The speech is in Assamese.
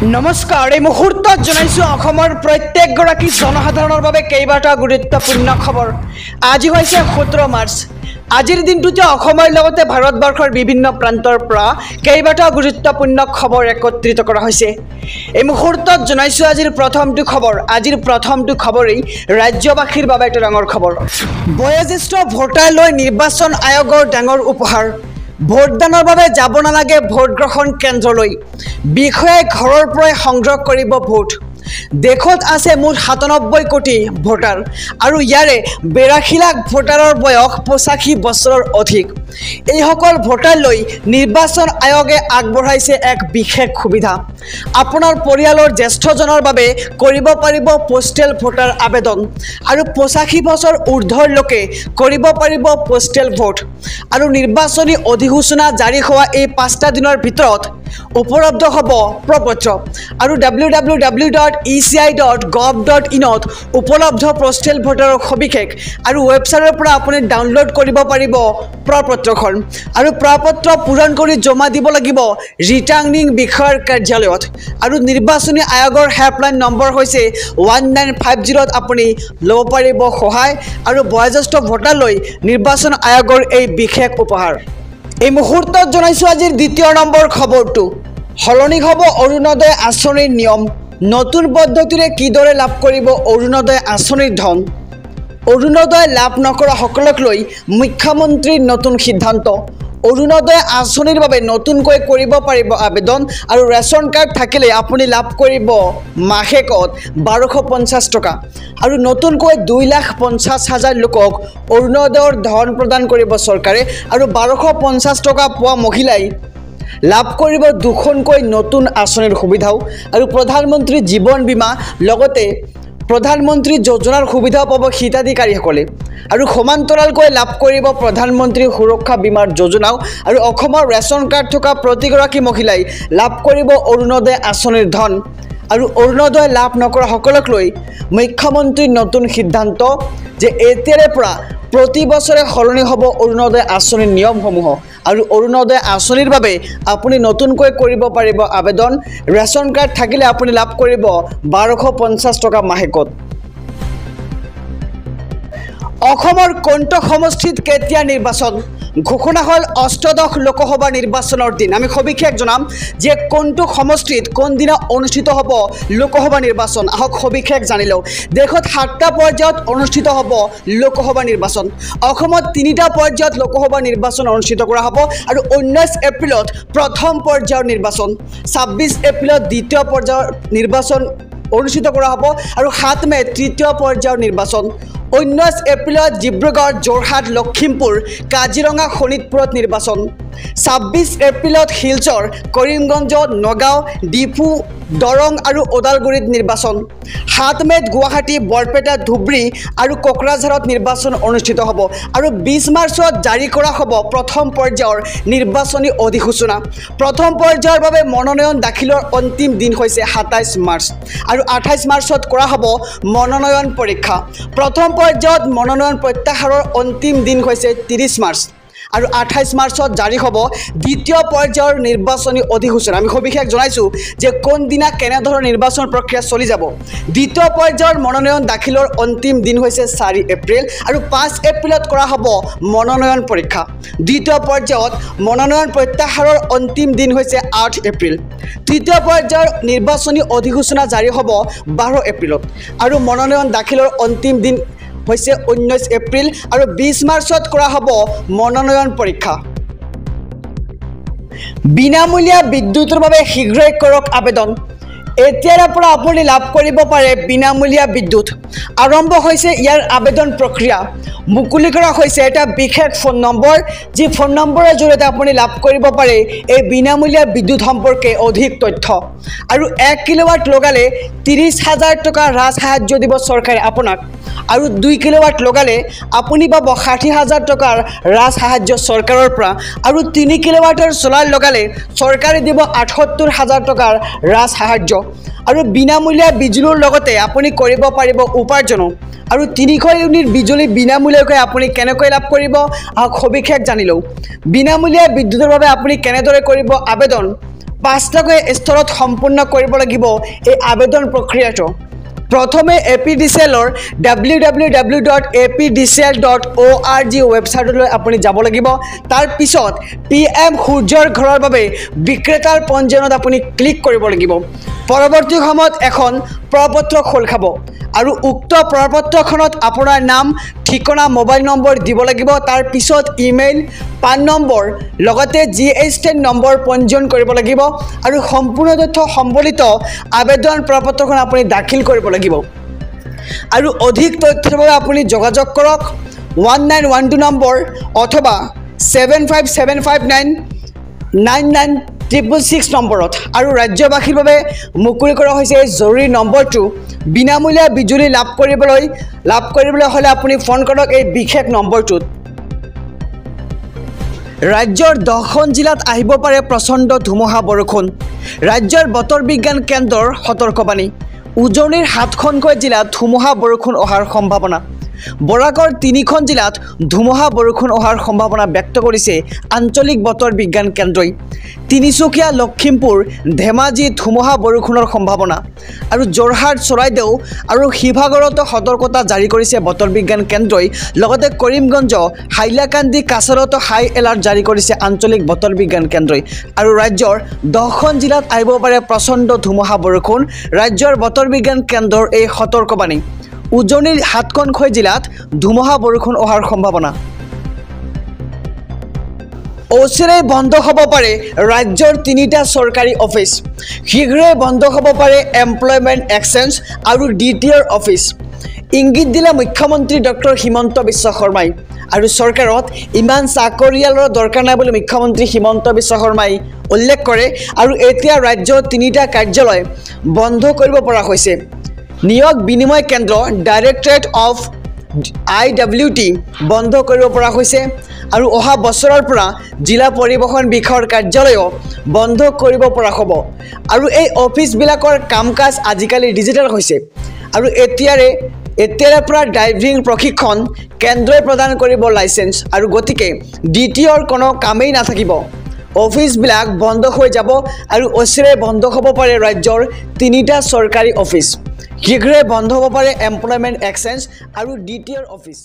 नमस्कार मुहूर्त प्रत्येकगराकी जनसाधारण केइबाटा गुरुत्वपूर्ण खबर आज 17 मार्च आजिर दिनटुते भारतवर्षर विभिन्न प्रांतर केइबाटा गुरुत्वपूर्ण खबर एकत्रित करा होइसे। এই মুহূর্তত জনাইছো আজিৰ প্ৰথমটো খবৰেই ৰাজ্যবাসীৰ বাবে এটা ডাঙৰ খবৰ। বয়োজ্যেষ্ঠ ভোটাৰলৈ নিৰ্বাচন আয়োগৰ ডাঙৰ উপহাৰ। ভোটদানৰ বাবে যাব নালাগে ভোট গ্ৰহণ কেন্দ্ৰলৈ, বিষয়াই ঘৰৰ পৰাই সংগ্ৰহ কৰিব ভোট। দেশত আছে মুঠ 97 কোটি ভোটাৰ আৰু ইয়াৰে 82 লাখ ভোটাৰৰ বয়স 85 বছৰৰ অধিক। এই সকল ভোটাৰলৈ নিৰ্বাচন আয়োগে আগবঢ়াইছে এক বিশেষ সুবিধা। আপোনাৰ পৰিয়ালৰ জ্যেষ্ঠজনৰ বাবে কৰিব পাৰিব পোষ্টেল ভোটাৰ আবেদন আৰু 85 বছৰ ঊৰ্ধ্বৰ লোকে কৰিব পাৰিব পোষ্টেল ভোট। আৰু নিৰ্বাচনী অধিসূচনা জাৰি হোৱা এই 5টা দিনৰ ভিতৰত উপলব্ধ হ'ব প্ৰপত্ৰ আৰু www.eci.gov.in ত উপলব্ধ পোষ্টেল ভোটাৰৰ সবিশেষ আৰু ৱেবছাইটৰ পৰা আপুনি ডাউনলোড কৰিব পাৰিব প্ৰপত্ৰখন আৰু প্ৰপত্ৰ পূৰণ কৰি জমা দিব লাগিব ৰিটাৰ্নিং বিষয়াৰ কাৰ্যালয়ত। আৰু নিৰ্বাচনী আয়োগৰ হেল্পলাইন নম্বৰ হৈছে 1950 ত আপুনি ল'ব পাৰিব সহায় আৰু বয়োজ্যেষ্ঠ ভোটাৰলৈ নিৰ্বাচন আয়োগৰ এই বিশেষ উপহাৰ। এই মুহূৰ্তত জনাইছো আজিৰ দ্বিতীয় নম্বৰ খবৰটো সলনি হ'ব অৰুণোদয় আঁচনিৰ নিয়ম। নতুন পদ্ধতিৰে কিদৰে লাভ কৰিব অৰুণোদয় আঁচনিৰ ধন। অৰুণোদয় লাভ নকৰা সকলক লৈ মুখ্যমন্ত্ৰীৰ নতুন সিদ্ধান্ত। অৰুণোদয় আঁচনিৰ বাবে নতুনকৈ কৰিব পাৰিব আবেদন আৰু ৰেচন কাৰ্ড থাকিলে আপুনি লাভ কৰিব মাহেকত 1250 টকা আৰু নতুনকৈ 2,50,000 লোকক অৰুণোদয়ৰ ধন প্ৰদান কৰিব চৰকাৰে আৰু 1250 টকা পোৱা মহিলাই লাভ কৰিব দুখনকৈ নতুন আঁচনিৰ সুবিধাও আৰু প্ৰধানমন্ত্ৰী জীৱন বীমা লগতে প্ৰধানমন্ত্ৰী যোজনাৰ সুবিধা পাব হিতাধিকাৰীসকলে আৰু সমান্তৰালকৈ লাভ কৰিব প্ৰধানমন্ত্ৰী সুৰক্ষা বীমাৰ যোজনাও আৰু অসমৰ ৰেচন কাৰ্ড থকা প্ৰতিগৰাকী মহিলাই লাভ কৰিব অৰুণোদয় আঁচনিৰ ধন। আৰু অৰুণোদয় লাভ নকৰা সকলক লৈ মুখ্যমন্ত্ৰীৰ নতুন সিদ্ধান্ত যে এতিয়াৰে পৰা প্ৰতি বছৰে সলনি হ'ব অৰুণোদয় আঁচনিৰ নিয়মসমূহ আৰু অৰুণোদয় আঁচনিৰ বাবে আপুনি নতুনকৈ কৰিব পাৰিব আবেদন। ৰেচন কাৰ্ড থাকিলে আপুনি লাভ কৰিব 1250 টকা মাহেকত। অসমৰ কোনটো সমষ্টিত কেতিয়া নিৰ্বাচন ঘোষণা হ'ল 8দশ লোকসভা নিৰ্বাচনৰ দিন। আমি সবিশেষ জনাম যে কোনটো সমষ্টিত কোনদিনা অনুষ্ঠিত হ'ব লোকসভা নিৰ্বাচন। আহক সবিশেষ জানি লওঁ। দেশত 7টা পৰ্যায়ত অনুষ্ঠিত হ'ব লোকসভা নিৰ্বাচন। অসমত 3টা পৰ্যায়ত লোকসভা নিৰ্বাচন অনুষ্ঠিত কৰা হ'ব আৰু 19 এপ্ৰিলত প্ৰথম পৰ্যায়ৰ নিৰ্বাচন, 26 এপ্ৰিলত দ্বিতীয় পৰ্যায়ৰ নিৰ্বাচন অনুষ্ঠিত কৰা হ'ব আৰু 7 মে'ত তৃতীয় পৰ্যায়ৰ নিৰ্বাচন। 19 এপ্ৰিলত ডিব্ৰুগড়, যোৰহাট, লখিমপুৰ, কাজিৰঙা, শোণিতপুৰত নিৰ্বাচন। 26 এপ্ৰিলত শিলচৰ, কৰিমগঞ্জ, নগাঁও, ডিফু, দৰং আৰু ওদালগুৰিত নিৰ্বাচন। 7 মে'ত গুৱাহাটী, বৰপেটা, ধুবুৰী আৰু কোকৰাঝাৰত নিৰ্বাচন অনুষ্ঠিত হ'ব আৰু 20 মাৰ্চত জাৰি কৰা হ'ব প্ৰথম পৰ্যায়ৰ নিৰ্বাচনী অধিসূচনা। প্ৰথম পৰ্যায়ৰ বাবে মনোনয়ন দাখিলৰ অন্তিম দিন হৈছে 27 মাৰ্চ আৰু 28 মাৰ্চত কৰা হ'ব মনোনয়ন পৰীক্ষা। প্ৰথম পৰ্যায়ত মনোনয়ন প্ৰত্যাহাৰৰ অন্তিম দিন হৈছে 30 মাৰ্চ আৰু 28 মাৰ্চত জাৰি হ'ব দ্বিতীয় পৰ্যায়ৰ নিৰ্বাচনী অধিসূচনা। আমি সবিশেষ জনাইছোঁ যে কোনদিনা কেনেধৰণৰ নিৰ্বাচন প্ৰক্ৰিয়া চলি যাব। দ্বিতীয় পৰ্যায়ৰ মনোনয়ন দাখিলৰ অন্তিম দিন হৈছে 4 এপ্ৰিল আৰু 5 এপ্ৰিলত কৰা হ'ব মনোনয়ন পৰীক্ষা। দ্বিতীয় পৰ্যায়ত মনোনয়ন প্ৰত্যাহাৰৰ অন্তিম দিন হৈছে 8 এপ্ৰিল। তৃতীয় পৰ্যায়ৰ নিৰ্বাচনী অধিসূচনা জাৰি হ'ব 12 এপ্ৰিলত আৰু মনোনয়ন দাখিলৰ অন্তিম দিন হৈছে 19 এপ্ৰিল আৰু 20 মাৰ্চত কৰা হ'ব মনোনয়ন পৰীক্ষা। বিনামূলীয়া বিদ্যুতৰ বাবে শীঘ্ৰেই কৰক আবেদন। এতিয়াৰে পৰা আপুনি লাভ কৰিব পাৰে বিনামূলীয়া বিদ্যুৎ। আৰম্ভ হৈছে ইয়াৰ আবেদন প্ৰক্ৰিয়া। মুকলি কৰা হৈছে এটা বিশেষ ফোন নম্বৰ, যি ফোন নম্বৰৰ জৰিয়তে আপুনি লাভ কৰিব পাৰে এই বিনামূলীয়া বিদ্যুৎ সম্পৰ্কে অধিক তথ্য। আৰু 1 কিলোৱাট লগালে 30,000 টকা ৰাজসাহায্য দিব চৰকাৰে আপোনাক আৰু 2 কিলোৱাট লগালে আপুনি পাব 60,000 টকাৰ ৰাজসাহায্য চৰকাৰৰ পৰা আৰু 3 কিলোৱাটৰ চ'লাৰ লগালে চৰকাৰে দিব 78,000 টকাৰ ৰাজসাহায্য আৰু বিনামূলীয়া বিজুলীৰ লগতে আপুনি কৰিব পাৰিব উপাৰ্জনো আৰু 300 ইউনিট বিজুলী বিনামূলীয়াকৈ আপুনি কেনেকৈ লাভ কৰিব সবিশেষ জানি লওঁ। বিনামূলীয়া বিদ্যুতৰ বাবে আপুনি কেনেদৰে কৰিব আবেদন 5টাকৈ স্তৰত সম্পূৰ্ণ কৰিব লাগিব এই আবেদন প্ৰক্ৰিয়াটো প্ৰথমে APDCL-ৰ www.apdcl.org ৱেবছাইটলৈ আপুনি যাব লাগিব তাৰ পিছত PM সূৰ্যৰ ঘৰৰ বাবে বিক্ৰেতাৰ পঞ্জীয়নত আপুনি ক্লিক কৰিব লাগিব পৰৱৰ্তী সময়ত এখন প্ৰপত্ৰ খোল খাব আৰু উক্ত প্ৰপত্ৰখনত আপোনাৰ নাম ঠিকনা মোবাইল নম্বৰ দিব লাগিব তাৰ পিছত ইমেইল পান নম্বৰ লগতে GSTN নম্বৰ পঞ্জীয়ন কৰিব লাগিব আৰু সম্পূৰ্ণ তথ্য সম্বলিত আবেদন প্ৰপত্ৰখন আপুনি দাখিল কৰিব লাগিব আৰু অধিক তথ্যৰ বাবে আপুনি যোগাযোগ কৰক 1912 নম্বৰ অথবা 757599966 নম্বৰত আৰু ৰাজ্যবাসীৰ বাবে মুকলি কৰা হৈছে এই জৰুৰী নম্বৰটো বিনামূলীয়া বিজুলী লাভ কৰিবলৈ হলে আপুনি ফোন কৰক এই বিশেষ নম্বৰটোত ৰাজ্যৰ 10খন জিলাত আহিব পাৰে প্ৰচণ্ড ধুমুহা বৰষুণ ৰাজ্যৰ বতৰ বিজ্ঞান কেন্দ্ৰৰ সতৰ্কবাণী উজনিৰ 7খনকৈ জিলাত ধুমুহা বৰষুণ অহাৰ সম্ভাৱনা বৰাকৰ 3খন জিলাত ধুমুহা বৰষুণ অহাৰ সম্ভাৱনা ব্যক্ত কৰিছে আঞ্চলিক বতৰ বিজ্ঞান কেন্দ্ৰই তিনিচুকীয়া লখিমপুৰ ধেমাজি ধুমুহা বৰষুণৰ সম্ভাৱনা আৰু জৰহাট চৰাইদেউ আৰু শিৱসাগৰত সতৰ্কতা জাৰি কৰিছে বতৰ বিজ্ঞান কেন্দ্ৰই লগতে কৰিমগঞ্জ হাইলাকান্দি কাছাৰত হাই এলাৰ্ট জাৰি কৰিছে আঞ্চলিক বতৰ বিজ্ঞান কেন্দ্ৰই আৰু ৰাজ্যৰ 10খন জিলাত আহিব পাৰে প্ৰচণ্ড ধুমুহা বৰষুণ ৰাজ্যৰ বতৰ বিজ্ঞান কেন্দ্ৰৰ এই সতৰ্কবাণী উজনিৰ 7খনকৈ জিলাত ধুমুহা বৰষুণ অহাৰ সম্ভাৱনা অচিৰে বন্ধ হ'ব পাৰে ৰাজ্যৰ 3টা চৰকাৰী অফিচ শীঘ্ৰে বন্ধ হ'ব পাৰে এমপ্লয়মেণ্ট এক্সচেঞ্জ আৰু DTR অফিচ ইংগিত দিলে মুখ্যমন্ত্ৰী ডক্টৰ হিমন্ত বিশ্ব শৰ্মাই আৰু চৰকাৰত ইমান চাকৰিয়ালৰ দৰকাৰ নাই বুলি মুখ্যমন্ত্ৰী হিমন্ত বিশ্ব শৰ্মাই উল্লেখ কৰে আৰু এতিয়া ৰাজ্যৰ 3টা কাৰ্যালয় বন্ধ কৰিব পৰা হৈছে নিয়োগ বিনিময় কেন্দ্ৰ ডাইৰেক্টৰেট অফ IWT বন্ধ কৰিব পৰা হৈছে আৰু অহা বছৰৰ পৰা জিলা পৰিবহণ বিষয়ৰ কাৰ্যালয় বন্ধ কৰিব পৰা হ'ব আৰু এই অফিচবিলাকৰ কাম-কাজ আজিকালি ডিজিটেল হৈছে আৰু এতিয়াৰে পৰা ড্ৰাইভিং প্ৰশিক্ষণ কেন্দ্ৰই প্ৰদান কৰিব লাইসেন্স আৰু গতিকে DTR কোনো কামেই নাথাকিব অফিচবিলাক বন্ধ হৈ যাব আৰু অচিৰে বন্ধ হ'ব পাৰে ৰাজ্যৰ 3টা চৰকাৰী অফিচ শীঘ্ৰে বন্ধ হ'ব পাৰে এমপ্লয়মেণ্ট এক্সচেঞ্জ আৰু DTR অফিচ